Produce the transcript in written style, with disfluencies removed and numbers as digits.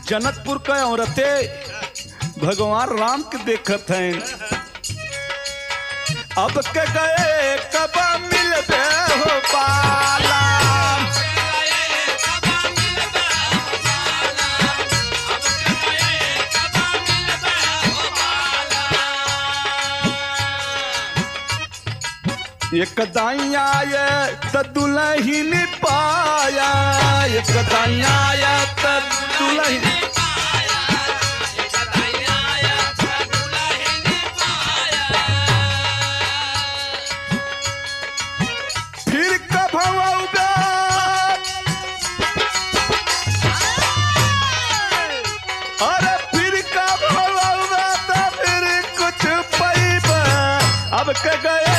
जनकपुर के औरते भगवान राम के देखत हैं। अब के गए कब मिलते हो बाला, एक दाई आए त दुल्हन पाया, एक दाई आया त दुल्हन फिर कब होगा, अरे फिर कब होगा तो फिर कुछ पैबा। अब के गए